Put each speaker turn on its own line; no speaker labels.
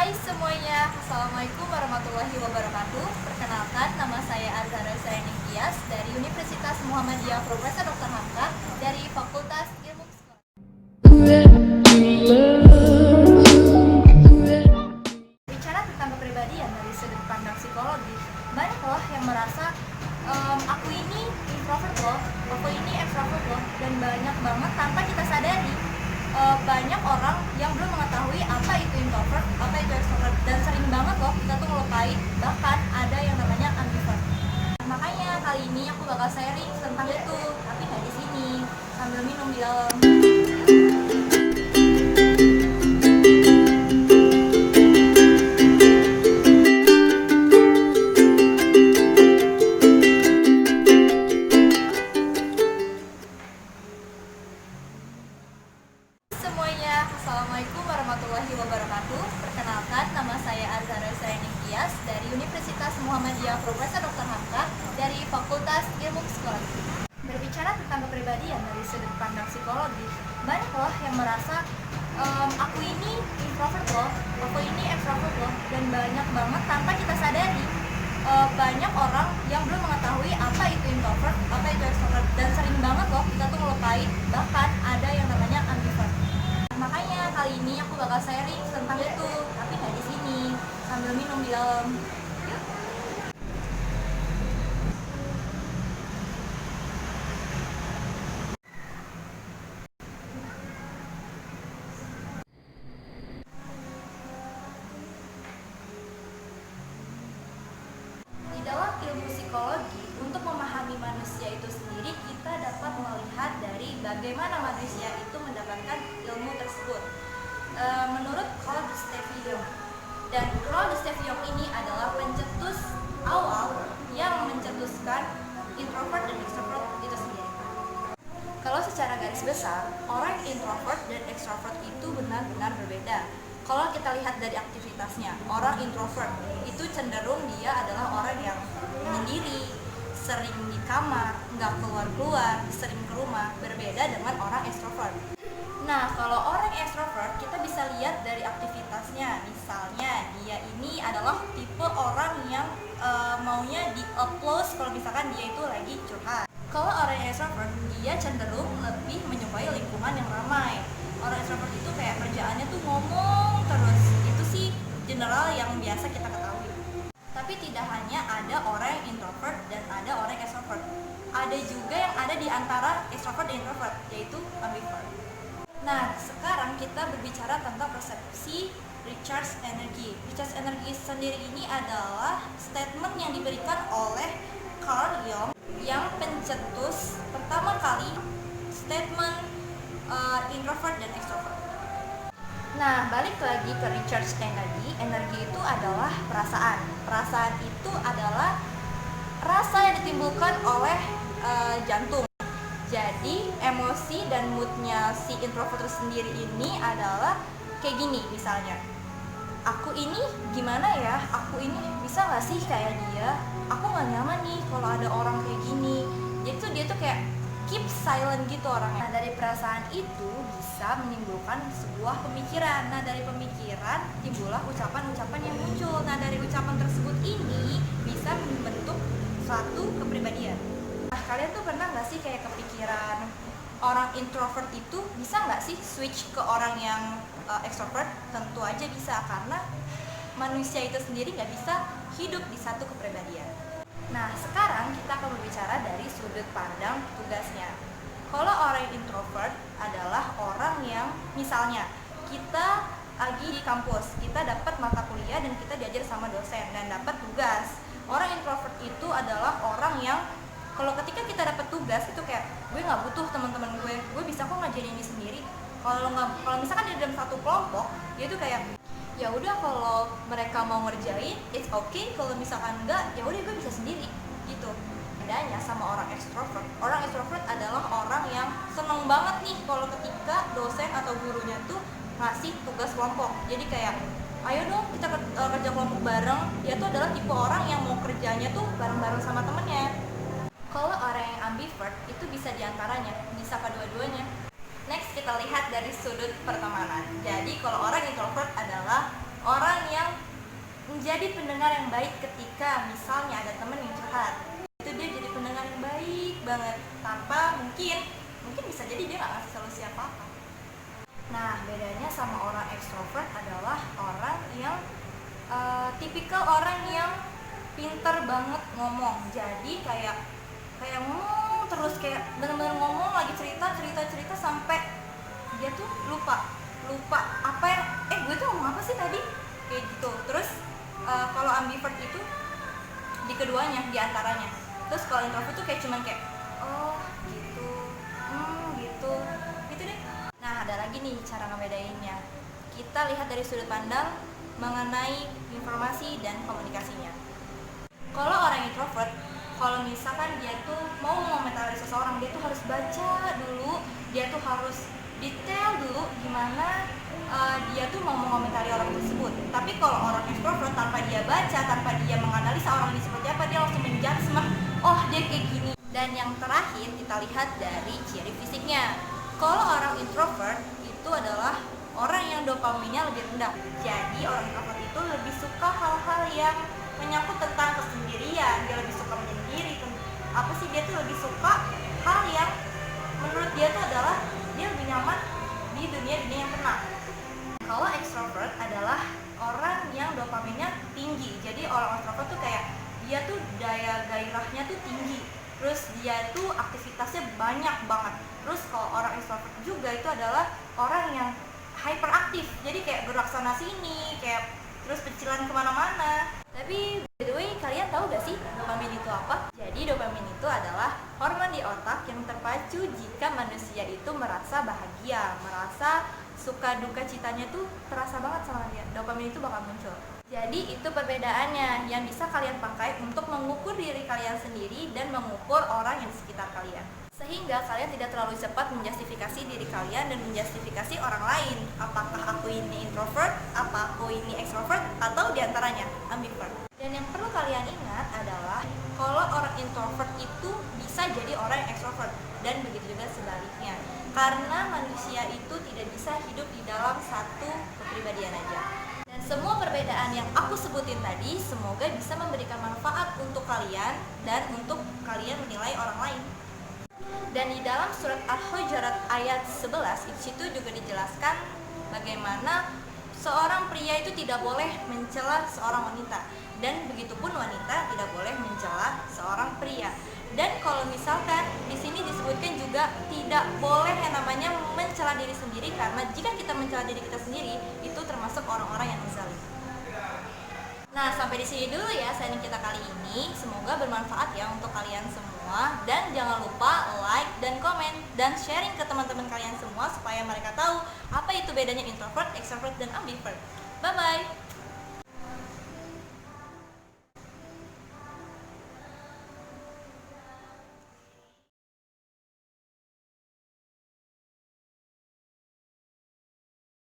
Hai semuanya, Assalamualaikum warahmatullahi wabarakatuh. Perkenalkan, nama saya Azhara Zaini Tias dari Universitas Muhammadiyah Profesor Dr. Hamka dari Fakultas Ilmu Psikologi. Bicara tentang kepribadian dari sudut pandang psikologi, banyak loh yang merasa aku ini introvert loh, aku ini extrovert loh, dan banyak banget tanpa kita sadari. Banyak orang yang belum mengetahui apa itu introvert, apa itu extrovert, dan sering banget loh kita tuh ngelupain bahkan ada yang namanya ambivert. Makanya kali ini aku bakal sharing tentang itu, tapi nggak di sini, sambil minum di dalam. Semuanya, Assalamualaikum warahmatullahi wabarakatuh. Perkenalkan, nama saya Azhara Zaini Tias dari Universitas Muhammadiyah Profesor Dr. Hamka dari Fakultas Ilmu Psikologi. Berbicara tentang kepribadian dari sudut pandang psikologi, banyak loh yang merasa aku ini introvert loh, aku ini extrovert loh, dan banyak banget tanpa kita sadari. Banyak orang yang belum mengetahui apa itu introvert, apa itu extrovert, dan sering banget loh kita tuh ngelupain bahkan ada yang namanya ambivert. Makanya kali ini aku bakal sharing tentang itu, tapi nggak di sini, sambil minum di dalam. Yuk. Di dalam ilmu psikologi, untuk memahami manusia itu sendiri, kita dapat melihat dari bagaimana manusia itu mendapatkan ilmu tersebut. Menurut Carl Gustav Jung, dan Carl Gustav Jung ini adalah pencetus awal yang mencetuskan introvert dan extrovert itu sendiri. Kalau secara garis besar, orang introvert dan extrovert itu benar-benar berbeda. Kalau kita lihat dari aktivitasnya, orang introvert itu cenderung dia adalah orang yang menyendiri, sering di kamar, nggak keluar-keluar, sering ke rumah, berbeda dengan orang extrovert. Nah, kalau orang extrovert kita bisa lihat dari aktivitasnya. Misalnya, dia ini adalah tipe orang yang maunya di-applause kalau misalkan dia itu lagi curhat. Kalau orang extrovert, dia cenderung lebih menyukai lingkungan yang ramai. Orang extrovert itu kayak kerjaannya tuh ngomong terus. Itu sih general yang biasa kita ketahui. Tapi tidak hanya ada orang yang introvert dan ada orang yang extrovert. Ada juga yang ada di antara extrovert dan introvert, yaitu ambivert. Nah, sekarang kita berbicara tentang persepsi recharge energy. Recharge energy sendiri ini adalah statement yang diberikan oleh Carl Jung yang pencetus pertama kali statement introvert dan extrovert. Nah, balik lagi ke recharge energy. Energi itu adalah perasaan. Perasaan itu adalah rasa yang ditimbulkan oleh jantung. Jadi emosi dan moodnya si introvert sendiri ini adalah kayak gini misalnya. Aku ini gimana ya? Aku ini bisa gak sih kayak dia? Aku gak nyaman nih kalau ada orang kayak gini. Jadi tuh dia tuh kayak keep silent gitu orangnya. Nah, dari perasaan itu bisa menimbulkan sebuah pemikiran. Nah, dari pemikiran timbullah ucapan-ucapan yang muncul. Nah, dari ucapan tersebut ini bisa membentuk suatu kepribadian. Nah, kalian tuh pernah gak sih kayak kepikiran orang introvert itu bisa gak sih switch ke orang yang extrovert? Tentu aja bisa, karena manusia itu sendiri gak bisa hidup di satu kepribadian. Nah, sekarang kita akan berbicara dari sudut pandang tugasnya. Kalau orang introvert adalah orang yang misalnya kita lagi di kampus, kita dapat mata kuliah dan kita diajar sama dosen dan dapat tugas. Orang introvert itu adalah orang yang kalau ketika kita dapat tugas itu kayak gue nggak butuh teman-teman gue bisa kok ngajarin ini sendiri. Kalau misalkan di dalam satu kelompok, dia tuh kayak ya udah kalau mereka mau ngerjain it's okay, kalau misalkan enggak ya udah gue bisa sendiri gitu. Bedanya sama orang extrovert. Orang extrovert adalah orang yang seneng banget nih kalau ketika dosen atau gurunya tuh ngasih tugas kelompok. Jadi kayak ayo dong kita kerja kelompok bareng. Dia tuh adalah tipe orang yang mau kerjanya tuh bareng-bareng sama temennya. Kalau orang yang ambivert itu bisa diantaranya, bisa kedua-duanya. Next kita lihat dari sudut pertemanan. Jadi kalau orang introvert adalah orang yang menjadi pendengar yang baik ketika misalnya ada temen yang curhat. Itu dia jadi pendengar yang baik banget, tanpa mungkin bisa jadi dia nggak ngasih solusi apa-apa. Nah, bedanya sama orang ekstrovert adalah orang yang tipikal orang yang pinter banget ngomong. Jadi kayak ngomong terus, kayak bener-bener ngomong lagi, cerita sampai dia tuh lupa apa yang gue tuh ngomong apa sih tadi, kayak gitu. Terus kalau ambivert itu di keduanya, di antaranya. Terus kalau introvert tuh kayak cuman kayak oh gitu, gitu deh. Nah, ada lagi nih cara ngebedainnya. Kita lihat dari sudut pandang mengenai informasi dan komunikasinya. Kalau orang introvert, kalau misalkan dia tuh mau mengomentari seseorang, dia tuh harus baca dulu, dia tuh harus detail dulu gimana dia tuh mau mengomentari orang tersebut. Tapi kalau orang extrovert, tanpa dia baca, tanpa dia menganalisa orang ini seperti apa, dia langsung menjudge, oh dia kayak gini. Dan yang terakhir kita lihat dari ciri fisiknya. Kalau orang introvert itu adalah orang yang dopaminnya lebih rendah. Jadi orang introvert itu lebih suka hal-hal yang menyangkut tentang kesendirian, dia lebih suka menyendiri. Dia tuh lebih suka hal yang menurut dia tuh adalah dia lebih nyaman di dunia yang tenang. Kalau extrovert adalah orang yang dopaminnya tinggi. Jadi orang extrovert tuh kayak dia tuh daya gairahnya tuh tinggi. Terus dia tuh aktivitasnya banyak banget. Terus kalau orang extrovert juga itu adalah orang yang hyperaktif. Jadi kayak gerak sana sini, kayak terus pecilan kemana-mana. Tapi by the way, kalian tahu gak sih dopamin itu apa? Jadi dopamin itu adalah hormon di otak yang terpacu jika manusia itu merasa bahagia, merasa suka duka citanya tuh terasa banget sama dia. Dopamin itu bakal muncul. Jadi itu perbedaannya yang bisa kalian pakai untuk mengukur diri kalian sendiri dan mengukur orang yang di sekitar kalian. Sehingga kalian tidak terlalu cepat menjustifikasi diri kalian dan menjustifikasi orang lain. Apakah aku ini introvert, apa aku ini extrovert, atau diantaranya ambivert. Dan yang perlu kalian ingat adalah kalau orang introvert itu bisa jadi orang extrovert, dan begitu juga sebaliknya. Karena manusia itu tidak bisa hidup di dalam satu kepribadian aja. Dan semua perbedaan yang aku sebutin tadi semoga bisa memberikan manfaat untuk kalian dan untuk kalian menilai orang lain. Dan di dalam surat Al-Hujurat ayat 11 di situ juga dijelaskan bagaimana seorang pria itu tidak boleh mencela seorang wanita, dan begitupun wanita tidak boleh mencela seorang pria. Dan kalau misalkan di sini disebutkan juga tidak boleh yang namanya mencela diri sendiri, karena jika kita mencela diri kita sendiri itu termasuk orang-orang yang zalim. Nah, sampai di sini dulu ya sharing kita kali ini. Semoga bermanfaat ya untuk kalian semua. Dan jangan lupa like dan komen dan sharing ke teman-teman kalian semua supaya mereka tahu apa itu bedanya introvert, extrovert, dan ambivert. Bye-bye!